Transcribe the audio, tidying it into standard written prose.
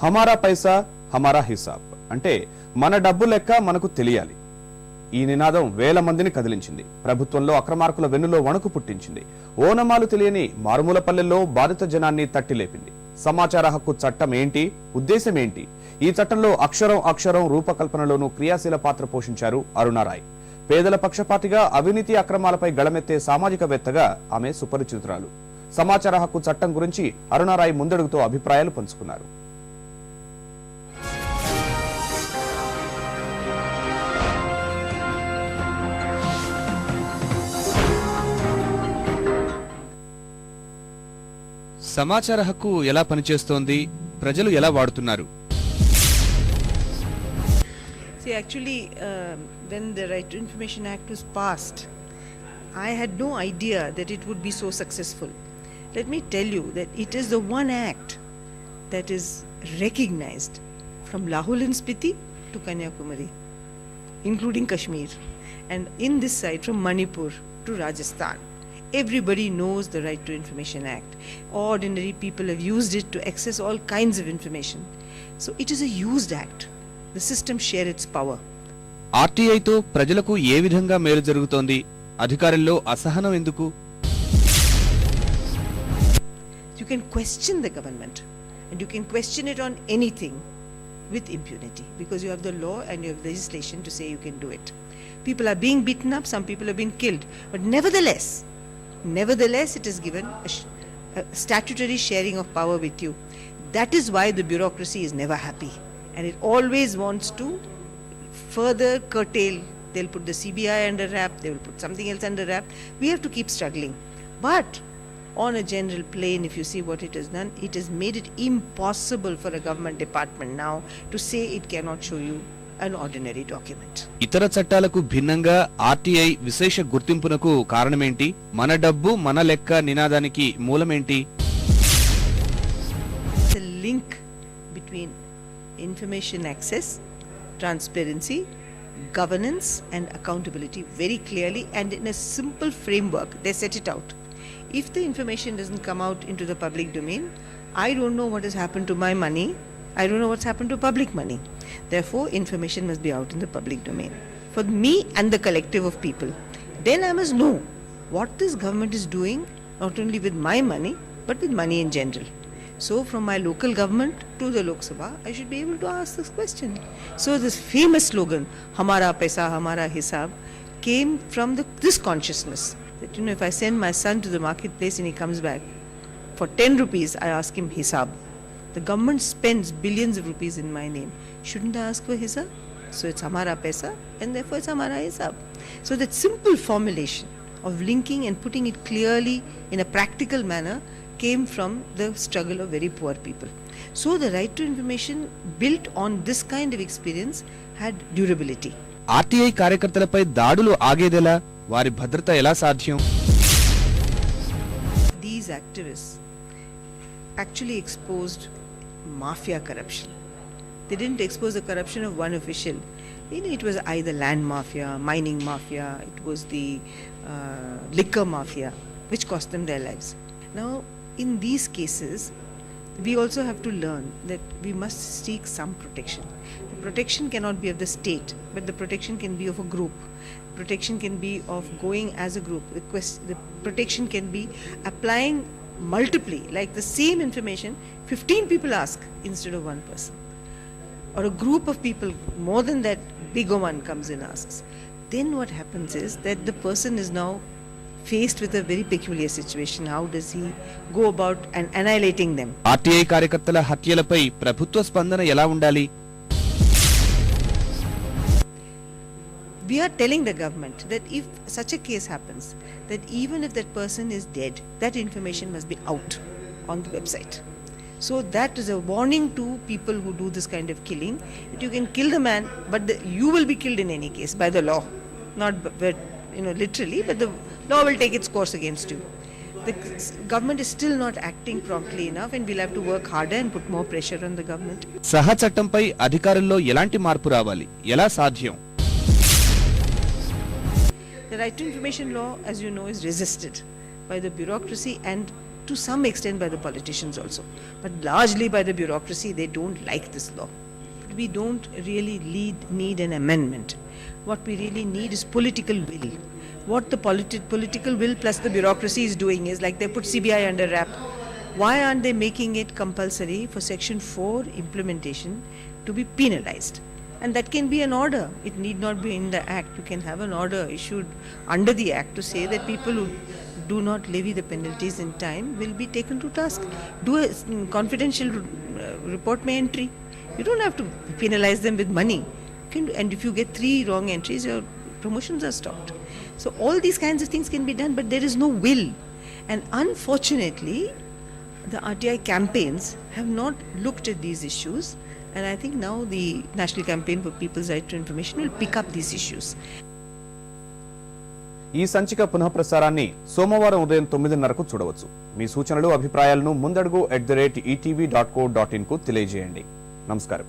హమారా పైసా హమారా హిసాబ్ అంటే మన డబ్బు లెక్క మనకు తెలియాలి. ఈ నినాదం వేల మందిని కదిలించింది. ప్రభుత్వంలో అక్రమార్కుల వెన్నులో వణుకు పుట్టించింది. ఓనమాలు తెలియని మారుమూల పల్లెల్లో బాధిత జనాన్ని తట్టిలేపింది. సమాచార హక్కు చట్టం ఏంటి, ఉద్దేశం ఏంటి? ఈ చట్టంలో అక్షరం రూపకల్పనలోనూ క్రియాశీల పాత్ర పోషించారు అరుణారాయ్. పేదల పక్షపాతిగా, అవినీతి అక్రమాలపై గళమెత్తే సామాజికవేత్తగా ఆమె సుపరిచితురాలు. సమాచార హక్కు చట్టం గురించి అరుణారాయ్ ముందడుగుతో అభిప్రాయాలు పంచుకున్నారు. సమాచార హక్కు ఎలా పనిచేస్తోంది, ప్రజలు ఎలా వాడుతున్నారు? See, actually, when the Right to Information Act was passed, I had no idea that it would be so successful. Let me tell you that it is the one act that is recognized from Lahore and Spiti to Kanyakumari, including Kashmir, and in this side from Manipur to Rajasthan. Everybody knows the Right to Information Act. Ordinary people have used it to access all kinds of information. So it is a used act. The system share its power. ఆర్టీఐతో ప్రజలకు ఏ విధంగా మేలు జరుగుతోంది? అధికారుల్లో అసహనం ఎందుకు? You can question the government and you can question it on anything with impunity because you have the law and you have legislation to say you can do it. People are being beaten up, some people have been killed, but nevertheless it is given a statutory sharing of power with you. That is why the bureaucracy is never happy and it always wants to further curtail. They'll put the CBI under wrap, they will put something else under wrap. We have to keep struggling. But on a general plane, if you see what it has done, it has made it impossible for a government department now to say it cannot show you an ordinary document. ఇతర చట్టాలకు భిన్నంగా RTI విశేష గుర్తింపునకు కారణమేంటి? మన డబ్బు మన లెక్క నినాదానికి మూలమేంటి? The link between information access, transparency, governance and accountability very clearly and in a simple framework. They set it out. If the information doesn't come out into the public domain, I don't know what has happened to my money. I don't know what's happened to public money. Therefore, information must be out in the public domain for me and the collective of people. Then I must know what this government is doing, not only with my money, but with money in general. So from my local government to the Lok Sabha, I should be able to ask this question. So this famous slogan, Hamara Paisa, Hamara Hisab, came from this consciousness that, if I send my son to the marketplace and he comes back, for 10 rupees, I ask him Hisab. The government spends billions of rupees in my name. Shouldn't I ask for Hisab? So it's Hamara Paisa and therefore it's Hamara Hisab. So that simple formulation of linking and putting it clearly in a practical manner came from the struggle of very poor people. So the right to information built on this kind of experience had durability. RTI కార్యకర్తలపై దాడులు ఆగేదెలా? వారి భద్రత ఎలా సాధ్యం? These activists actually exposed mafia corruption. They didn't expose the corruption of one official. It was either land mafia, mining mafia, it was the liquor mafia, which cost them their lives. Now, in these cases, we also have to learn that we must seek some protection. The protection cannot be of the state, but the protection can be of a group. Protection can be of going as a group. The protection can be applying multiply, like the same information, 15 people ask instead of one person. Or a group of people, more than that, bigger one comes and asks. Then what happens is that the person is now faced with a very peculiar situation. How does he go about annihilating them? RTI కార్యకర్తల హత్యలపై ప్రభుత్వ స్పందన ఎలా ఉండాలి? We are telling the government that if such a case happens, that even if that person is dead, that information must be out on the website. So that is a warning to people who do this kind of killing, that you can kill the man, but you will be killed in any case by the law. Not literally, but the law will take its course against you. The government is still not acting promptly enough and we'll have to work harder and put more pressure on the government. సహ చట్టంపై అధికారుల్లో ఎలాంటి మార్పు రావాలి? ఎలా సాధ్యం? The Right to Information law, as you know, is resisted by the bureaucracy and to some extent by the politicians also, but largely by the bureaucracy. They don't like this law. We don't really need an amendment. What we really need is political will. What the political will plus the bureaucracy is doing is, like, they put CBI under wrap. Why aren't they making it compulsory for Section 4 implementation to be penalized? And that can be an order. It need not be in the Act. You can have an order issued under the Act to say that people who do not levy the penalties in time will be taken to task. Do a confidential report my entry. You don't have to penalize them with money. And if you get 3 wrong entries, your promotions are stopped. So all these kinds of things can be done, but there is no will. And unfortunately, the RTI campaigns have not looked at these issues. And I think now the National Campaign for People's Right to Information will pick up these issues. ఈ సంచిక పునఃప్రసారాన్ని సోమవారం ఉదయం 9:30కు చూడవచ్చు. మీ సూచనలు, అభిప్రాయాలను ముందడుగు@etv.co.in కు తెలియజేయండి. నమస్కారం.